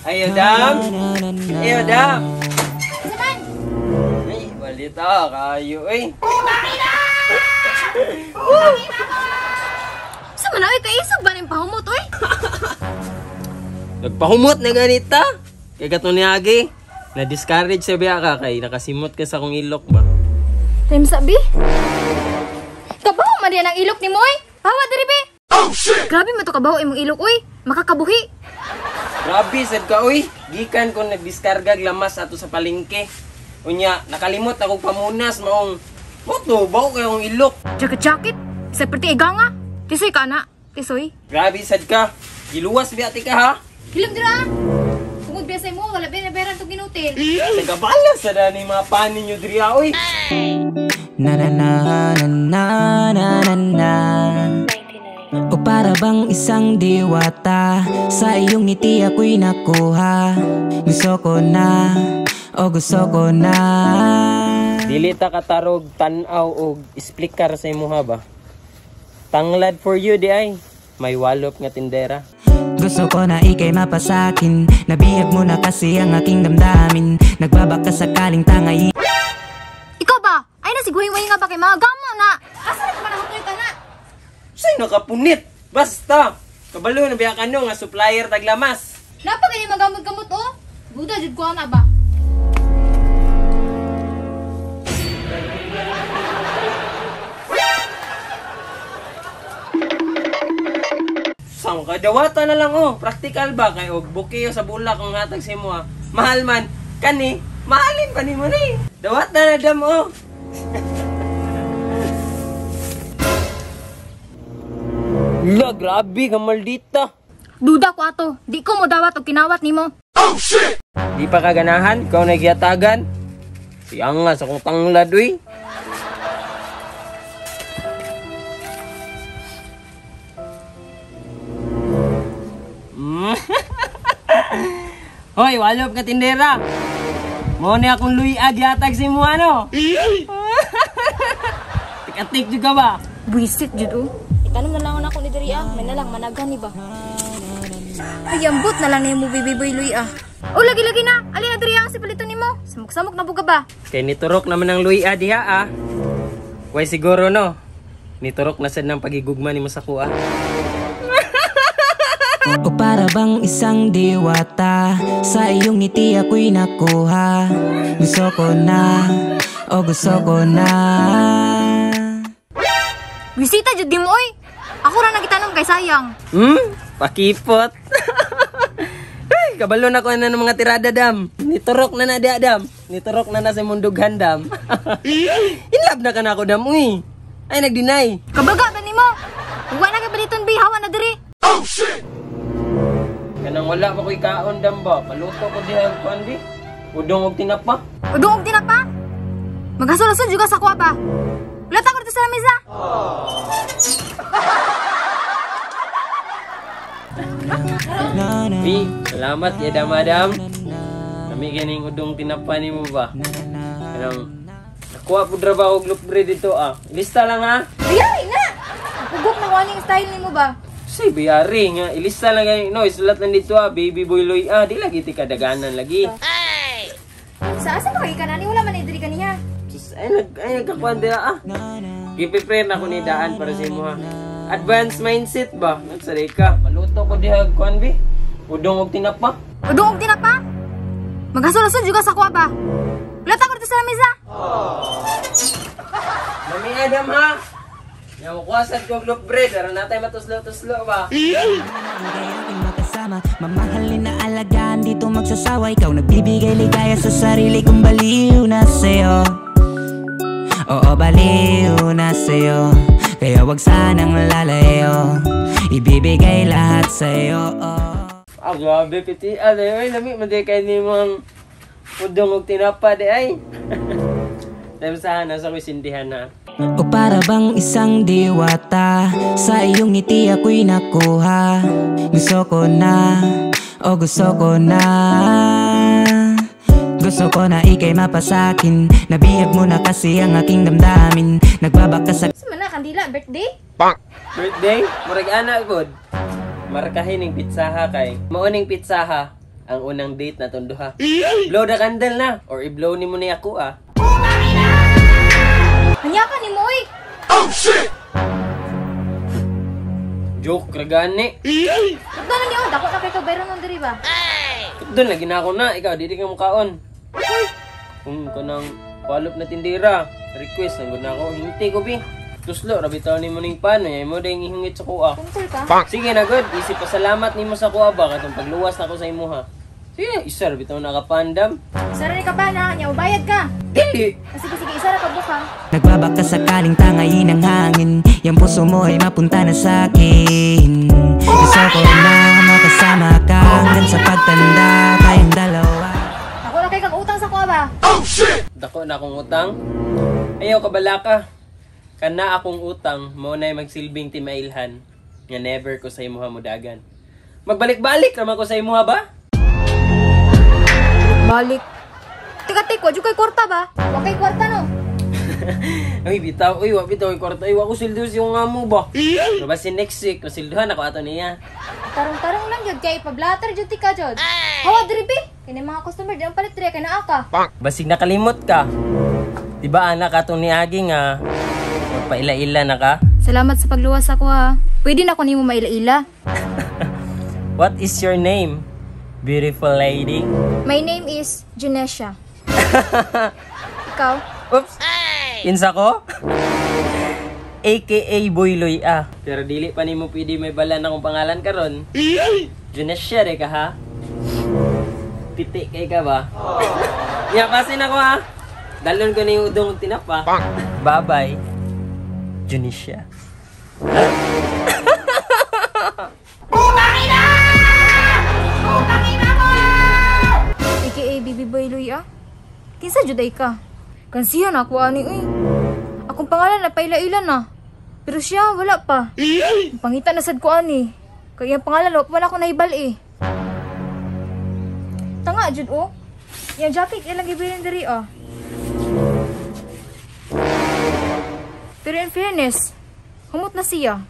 Ayo, Dam. Ayo, Dam. Ay, balita kayo, eh. Sa manawi kaisog ba ng pahumot, oy? Nagpahumot na ganita. Kaya gato ni Agi. Na-discourage sa biya ka kay nakasimot ka sa kong ilok ba? Time sabi? Kabaho man yan ang ilok ni mo, oy. Hawa diri be. Oh shit! Grabe man to kabaho imong ilok, oy. Makakabuhi. Grabe, sad ka, uy. Gikan ko nagdiskarga lamas ato sa palengke. Unya, nakalimot ako pamunas maong moto, bawo kayong ilok. Jacket-jacket. Seperti iganga. Tisoy ka na. Tisoy. Grabe, sad ka. Giluwas biya ka ha. Hilam dira. Tungod biya sa mo, wala bera itong ginutil. Nagabala sa dani mga panin nyo diri, uy. Na na na na na na na na. O para bang isang diwata, sa iyong ngiti ako'y nakuha. Gusto ko na, o gusto ko na. Dili ta katarog tanaw og explicar sa imuha ba. Tanglad for you di ay. May walop nga tindera. Gusto ko na ikay mapasakin. Nabiyag mo na kasi ang aking damdamin. Nagbabaka sakaling tangay. Ikaw ba? Ay na siguhin-wahin nga ba kay mga gamo na. Asa na kumanahotoy ka na? Say nakapunit. Basta. Kabalo na biya kano nga supplier taglamas. Napagay magamot-gamot oh. Buda jud ko na ba? Sang kadawata na lang oh. Practical ba kay og bukiyo sa bulak ang hatag sa imo ha. Mahal man kani, mahalin pa nimo ni. Dawata na dam oh. La, grabe ka maldita. Duda ko ato. Di ko mo dawat o kinawat nimo. Oh shit! Di pa kaganahan, ikaw nagyatagan. Siyang nga sa kong tanglad, uy. Hoy, walop ka tindera. Mo na akong luya yatag si mo ano. Tikatik juga ba? Buisit jud oh. Itanong na lang ako ni Diri may nalang managhan ni ba? Ay, ambot na lang nimo bibiboy luy ah. O lagi-lagi na. Ali na diri ang si palito nimo. Samok-samok na buga ba? Kay niturok naman ang luya diha ah. Way siguro no. Niturok na sad ng pagigugma nimo sa kuha. O para bang isang diwata, sa iyong ngiti ako'y nakuha. Gusto ko na, o gusto ko na. Bisita jud di mo oy. Ako ra nagitanong kay sayang. Pakipot. Ay, kabalo na ko na ng mga tirada dam. Niturok na dia dam. Niturok na sa mundughan dam. Inlove na ka na ako dam uy. Ay nagdinay. Kabaga ba nimo? Uwa na kay baliton bi hawa na diri. Oh shit. Kanang wala pa ko'y kaon dam ba? Paluto ko diha ang kuan di. Udong og tinapa. Udong og tinapa? Magasulosod juga sa kuha ba? Ulat ako dito sa mesa. Bi, salamat ya dam madam. Kami ganing udong tinapa nimo ba? Kanang nakuha po trabaho og loaf bread dito ah. Ilista lang ha. Biyari na. Ugok na waning style nimo ba? Say biyari nga. Ilista lang kayo. No, isulat lang dito ah. Baby boy loy ah. Di lagi ti kadaganan lagi. Ay! Sa asa ba kay kanani wala man idiri kaniya? Ay nagkakuan dira ah. Gipiprare na ko ni daan para sa imo ha. Advanced mindset ba? Nagsaray ka. Maluto ko diha kuan bi. Udong og tinapa. Udong og tinapa? Magasulosod juga sa kuha ba? Ulat ako dito sa mesa. Mami Adam ha. Yang kuwasan ko loaf bread. Aron natay matuslo-tuslo ba? Mamahalin na alagaan, dito magsasawa. Ikaw nagbibigay ligaya sa sarili kong baliw na sa'yo. Oo, baliw na sa'yo. Kaya wag sanang lalayo. Ibibigay lahat sa'yo. Ah, grabe piti. Ay, lami man di kayo ni mong udong og tinapa di ay. Dahil sana sa kusindihan na. O para bang isang diwata, sa iyong ngiti ako'y nakuha. Gusto ko na, o gusto ko na. Gusto ko na ikay mapasakin. Nabiyag mo na kasi ang aking damdamin. Nagbabaka sa... Sumana kandila birthday? Birthday? Murag anak good. markahin ng pitsaha kay. Mauning pitsaha ang unang date na tunduha. Blow the candle na or i-blow ni mo ni ako ah. Hanya ka ni mo, uy. Joke ragani. Pagdala niyo, dako na kay kabayron ng diri ba? Doon lagi na ako na, ikaw dili ka mukaon. Kung kanang palop na tindira, request nang na ako, hinti ko bi. Tuslo, rabitaw ni mo ning pano, yay mo dahil ihungit sa kuha. Kuntul ka? Sige na good, isip pasalamat ni mo sa kuha ba, katong pagluwas na ako sa imuha. Sige, isa rabitaw na kapandam. Sara ni ka ba na? Nya, ubayad ka. Dili! Sige, sige, isa ra ka buka. Nagbabaka sakaling tangayin ng hangin. Yung puso mo ay mapunta na sa'kin. Gusto ko na makasama ka hanggang sa pagtanda tayong dalawa. Ako na kay kag-utang sa kuha ba? Dako na akong utang. Ayaw kabalaka. Kana akong utang, mo na magsilbing timailhan. Nga never ko sa imuha mudagan. Magbalik-balik naman ko sa imuha ba? Balik. Tika-tik, wajud kay kwarta ba? Wa kay kwarta no. Uy, bitaw. Uy, wa bitaw. Kwarta. Uy, wa ko sildos yung nga mo ba? Mabasin next week. Masilduhan ako ato niya. Tarong-tarong lang jud kay pablatter jud tika jud. Hawa diri bi. Kini mga customer di ang palit diri kay naa ka. Basig nakalimot ka. Diba anak atong ni Agi nga magpaila-ila na ka? Salamat sa pagluwas ako ha. Pwede na ko nimo maila-ila. What is your name, beautiful lady? My name is Junesha. Ikaw? Oops! Kinsa ko? AKA Boyloy ah. Pero dili pa nimo pwede may balan akong pangalan karon. Junesha re ka ha? Titi kay ka ba? Ya, pasin ako ha. Dalon ko na yung udong tinapa. Bye-bye. Junesha. AKA Bibi Boyloy ah. Kinsa jud ay ka? Kansiyan ako ani uy. Akong pangalan na paila-ilan na. Pero siya wala pa. Pangita na sad ko ani. Kaya ang pangalan wala ko naibal eh. Tanga jud oh. Yang jacket ilang gibilin diri ah. Pero in fairness, humot na siya.